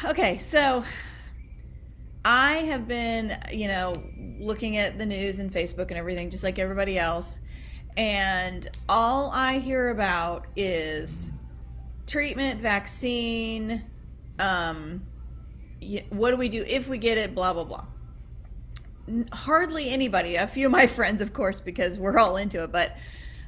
Okay, so I have been, looking at the news and Facebook and everything, just like everybody else. And all I hear about is treatment, vaccine, um, what do we do if we get it, blah, blah, blah. Hardly anybody, a few of my friends, of course, because we're all into it, but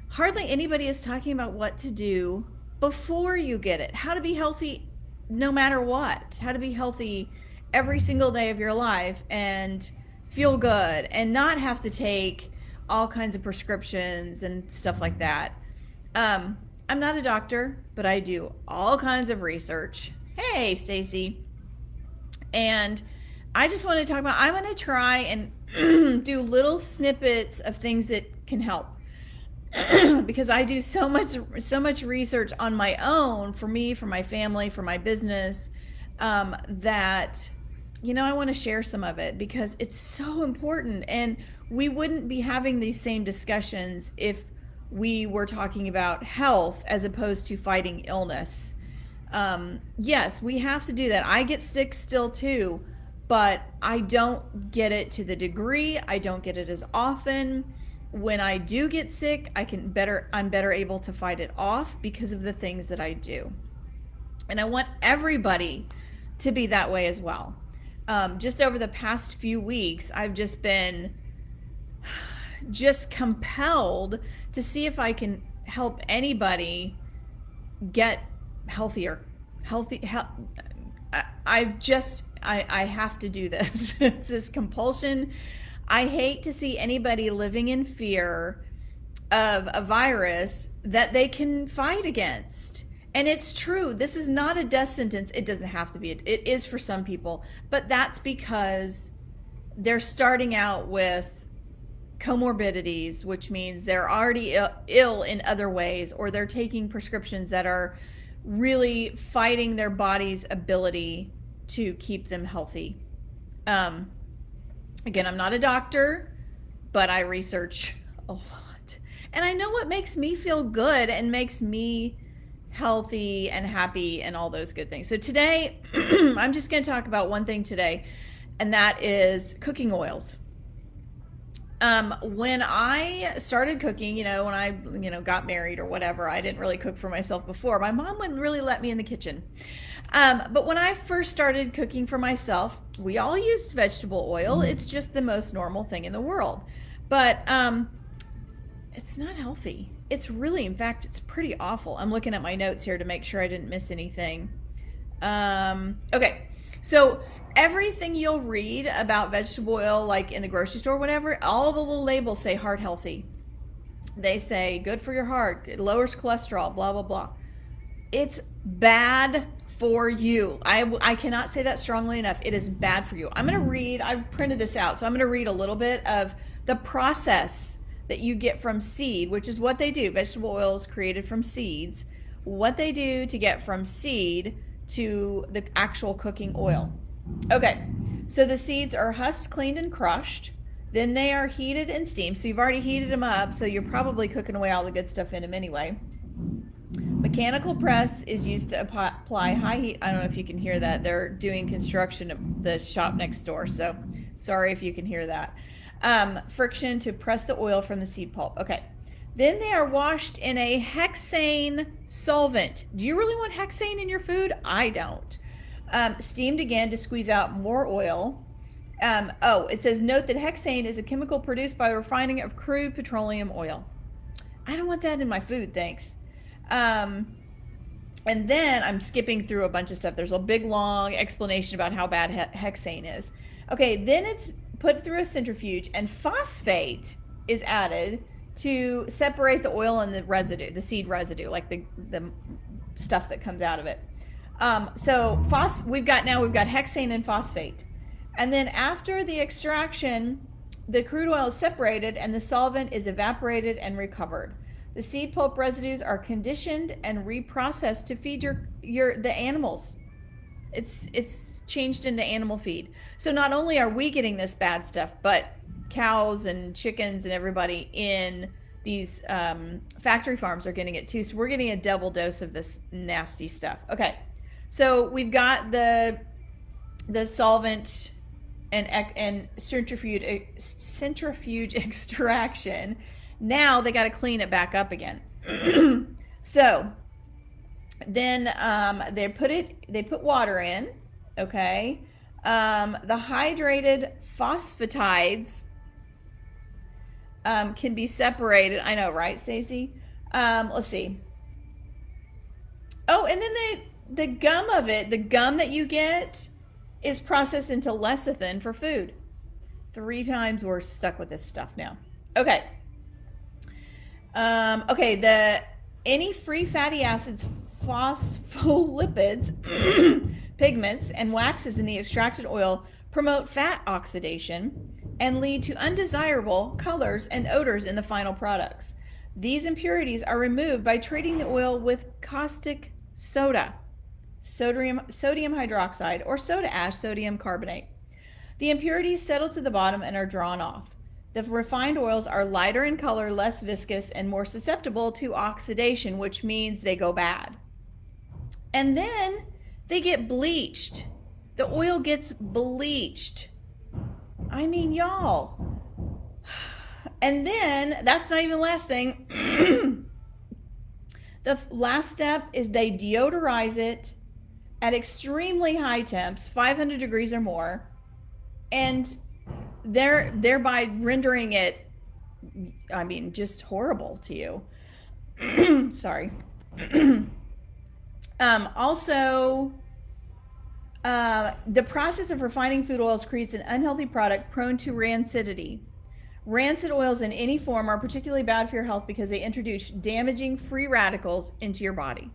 hardly anybody is talking about what to do before you get it, how to be healthy no matter what, how to be healthy every single day of your life and feel good and not have to take all kinds of prescriptions and stuff like that. Um, I'm not a doctor, but I do all kinds of research. Hey, Stacy. And I just want to talk about, I'm going to try and do little snippets of things that can help. Because I do so much research on my own for me, for my family, for my business, that I want to share some of it because it's so important. And we wouldn't be having these same discussions if we were talking about health as opposed to fighting illness. Yes, we have to do that. I get sick still too, but I don't get it to the degree. I don't get it as often. When I do get sick, I'm better able to fight it off because of the things that I do. And I want everybody to be that way as well. Just over the past few weeks, I've just been just compelled to see if I can help anybody get healthier. I have to do this. It's this compulsion. I hate to see anybody living in fear of a virus that they can fight against. And it's true. This is not a death sentence. It doesn't have to be. It is for some people, but that's because they're starting out with comorbidities, which means they're already ill in other ways, or they're taking prescriptions that are really fighting their body's ability to keep them healthy. Um, Again, I'm not a doctor, but I research a lot. And I know what makes me feel good and makes me healthy and happy and all those good things. So today, I'm just going to talk about one thing today, and that is cooking oils. When I started cooking, when I, got married or whatever, I didn't really cook for myself before. My mom wouldn't really let me in the kitchen. But when I first started cooking for myself, we all used vegetable oil. It's just the most normal thing in the world. But it's not healthy. It's really, in fact, it's pretty awful. I'm looking at my notes here to make sure I didn't miss anything. Okay, so everything you'll read about vegetable oil, like in the grocery store, whatever, all the little labels say heart healthy. They say good for your heart, it lowers cholesterol, blah, blah, blah. It's bad for you. I cannot say that strongly enough. It is bad for you. I'm going to read, I printed this out, so I'm going to read a little bit of the process that you get from seed, which is what they do. Vegetable oil is created from seeds. What they do to get from seed to the actual cooking oil. Okay, so the seeds are husked, cleaned, and crushed. Then they are heated and steamed. So you've already heated them up, so you're probably cooking away all the good stuff in them anyway. Mechanical press is used to apply high heat. I don't know if you can hear that. They're doing construction at the shop next door, so sorry if you can hear that. Friction to press the oil from the seed pulp. Okay. Then they are washed in a hexane solvent. Do you really want hexane in your food? I don't. Steamed again to squeeze out more oil. It says, note that hexane is a chemical produced by refining of crude petroleum oil. I don't want that in my food, thanks. And then I'm skipping through a bunch of stuff. There's a big long explanation about how bad hexane is. Okay, then it's put through a centrifuge and phosphate is added to separate the oil and the residue, the seed residue, like the stuff that comes out of it. We've got hexane and phosphate. And then after the extraction, the crude oil is separated and the solvent is evaporated and recovered. The seed pulp residues are conditioned and reprocessed to feed the animals. It's changed into animal feed. So not only are we getting this bad stuff, but cows and chickens and everybody in these factory farms are getting it too. So we're getting a double dose of this nasty stuff. Okay, so we've got the the solvent and centrifuge extraction. Now they got to clean it back up again. So then they put water in. Okay. The hydrated phosphatides can be separated. I know, right, Stacey? Let's see. Oh, and then the gum of it, the gum that you get, is processed into lecithin for food. 3 times we're stuck with this stuff now. Okay. Okay, any free fatty acids, phospholipids, pigments, and waxes in the extracted oil promote fat oxidation and lead to undesirable colors and odors in the final products. These impurities are removed by treating the oil with caustic soda, sodium hydroxide, or soda ash, sodium carbonate. The impurities settle to the bottom and are drawn off. The refined oils are lighter in color, less viscous, and more susceptible to oxidation, which means they go bad. And then they get bleached. The oil gets bleached. I mean, y'all. And then, that's not even the last thing. The last step is they deodorize it at extremely high temps, 500 degrees or more, and thereby rendering it, I mean, just horrible to you. Sorry. Also, the process of refining food oils creates an unhealthy product prone to rancidity. Rancid oils in any form are particularly bad for your health because they introduce damaging free radicals into your body.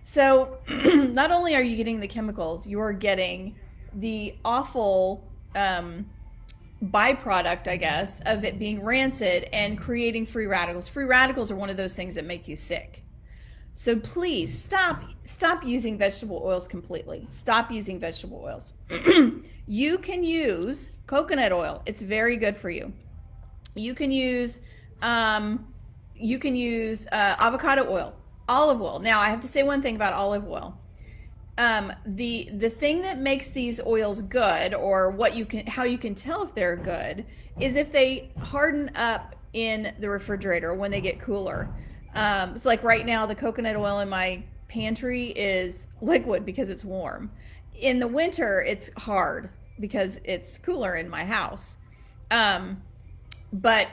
So not only are you getting the chemicals, you're getting the awful byproduct, I guess, of it being rancid and creating free radicals. Free radicals are one of those things that make you sick. So please stop using vegetable oils completely. Stop using vegetable oils. You can use coconut oil. It's very good for you. You can use avocado oil, olive oil. Now, I have to say one thing about olive oil. The thing that makes these oils good, or how you can tell if they're good, is if they harden up in the refrigerator when they get cooler. It's like right now, the coconut oil in my pantry is liquid because it's warm. In the winter, it's hard because it's cooler in my house. But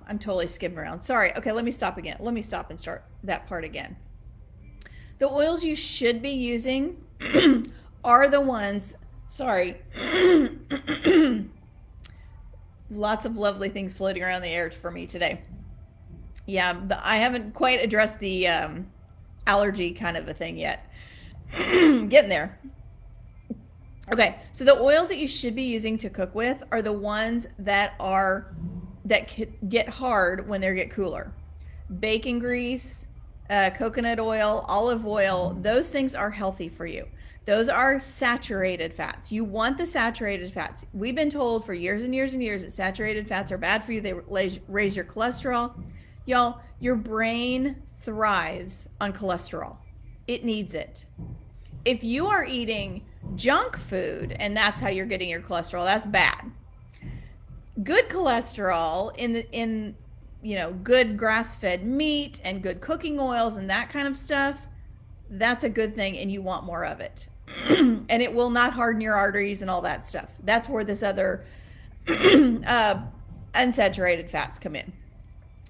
I'm totally skipping around. Sorry. Okay, let me stop again. Let me stop and start that part again. The oils you should be using are the ones, sorry, lots of lovely things floating around the air for me today. Yeah, I haven't quite addressed the allergy kind of a thing yet. Getting there. Okay, so the oils that you should be using to cook with are the ones that get hard when they get cooler. Bacon grease, coconut oil, olive oil, those things are healthy for you. Those are saturated fats. You want the saturated fats. We've been told for years and years and years that saturated fats are bad for you. They raise your cholesterol. Y'all, your brain thrives on cholesterol. It needs it. If you are eating junk food and that's how you're getting your cholesterol, that's bad. Good cholesterol in good grass-fed meat and good cooking oils and that kind of stuff, that's a good thing, and you want more of it. And it will not harden your arteries and all that stuff. That's where this other unsaturated fats come in.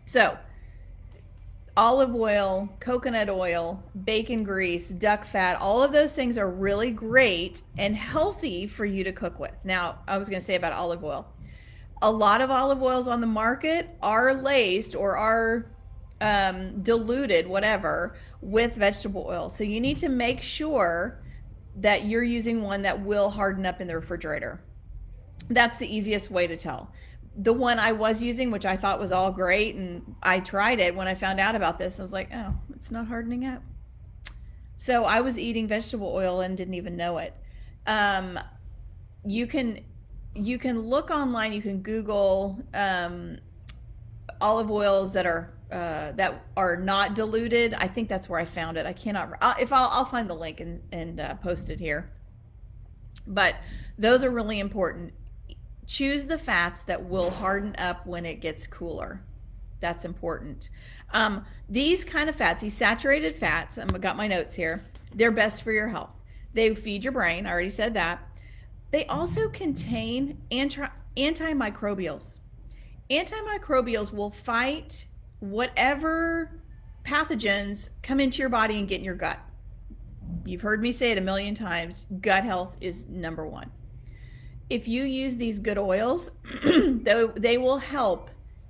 So, olive oil, coconut oil, bacon grease, duck fat, all of those things are really great and healthy for you to cook with. Now, I was going to say about olive oil. A lot of olive oils on the market are laced or are diluted, whatever, with vegetable oil. So you need to make sure that you're using one that will harden up in the refrigerator. That's the easiest way to tell. The one I was using, which I thought was all great, and I tried it when I found out about this, I was like, oh, it's not hardening up. So I was eating vegetable oil and didn't even know it. You can look online, you can Google olive oils that are not diluted. I think that's where I found it. I cannot. I'll find the link and post it here. But those are really important. Choose the fats that will harden up when it gets cooler. That's important. These kind of fats, these saturated fats, I've got my notes here, they're best for your health. They feed your brain, I already said that. They also contain antimicrobials. Antimicrobials will fight whatever pathogens come into your body and get in your gut. You've heard me say it a million times, gut health is number one. If you use these good oils, they will help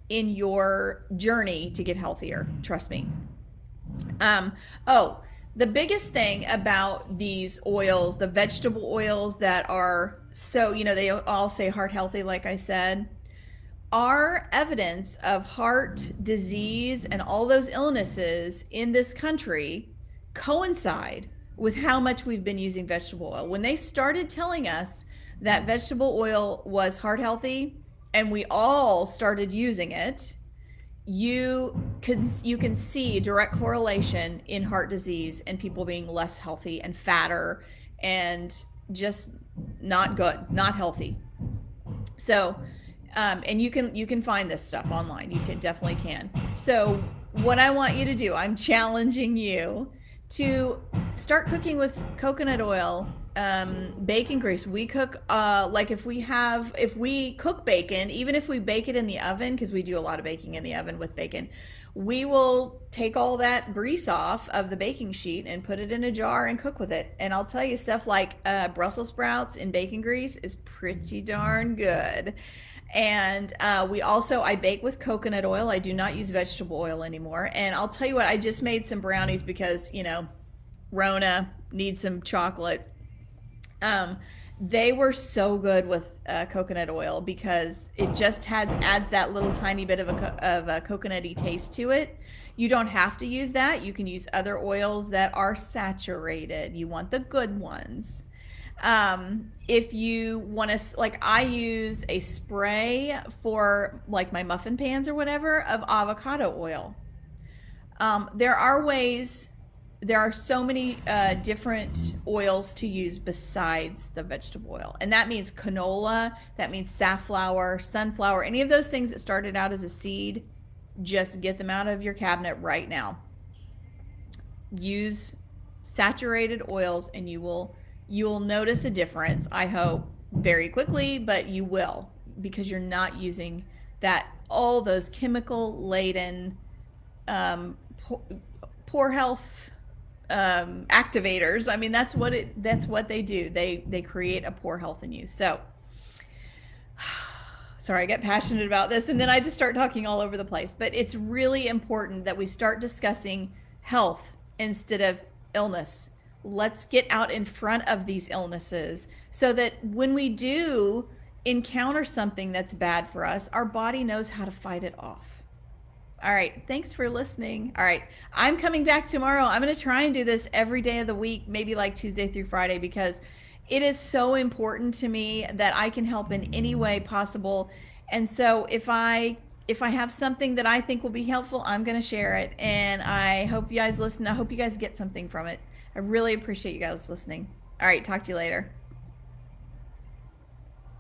in your journey to get healthier. Trust me. The biggest thing about these oils, the vegetable oils that are so, they all say heart healthy, like I said, our evidence of heart disease and all those illnesses in this country coincide with how much we've been using vegetable oil. When they started telling us that vegetable oil was heart healthy and we all started using it, you can see direct correlation in heart disease and people being less healthy and fatter and just not good, not healthy. So and you can find this stuff online. You definitely can. So what I want you to do, I'm challenging you to start cooking with coconut oil, bacon grease. We cook like if we cook bacon, even if we bake it in the oven, because we do a lot of baking in the oven with bacon, we will take all that grease off of the baking sheet and put it in a jar and cook with it. And I'll tell you, stuff like Brussels sprouts in bacon grease is pretty darn good. And I bake with coconut oil. I do not use vegetable oil anymore. And I'll tell you what, I just made some brownies because, Rona needs some chocolate. They were so good with coconut oil because it just adds that little tiny bit of a coconutty taste to it. You don't have to use that. You can use other oils that are saturated. You want the good ones. If you want to, like I use a spray for like my muffin pans or whatever of avocado oil. There are so many different oils to use besides the vegetable oil. And that means canola, that means safflower, sunflower, any of those things that started out as a seed, just get them out of your cabinet right now. Use saturated oils and you'll notice a difference, I hope, very quickly, but you will, because you're not using all those chemical-laden, poor health activators. I mean, that's what they do. They create a poor health in you. So, sorry, I get passionate about this, and then I just start talking all over the place. But it's really important that we start discussing health instead of illness. Let's get out in front of these illnesses so that when we do encounter something that's bad for us, our body knows how to fight it off. All right. Thanks for listening. All right. I'm coming back tomorrow. I'm going to try and do this every day of the week, maybe like Tuesday through Friday, because it is so important to me that I can help in any way possible. And so if I have something that I think will be helpful, I'm going to share it. And I hope you guys listen. I hope you guys get something from it. I really appreciate you guys listening. All right, talk to you later.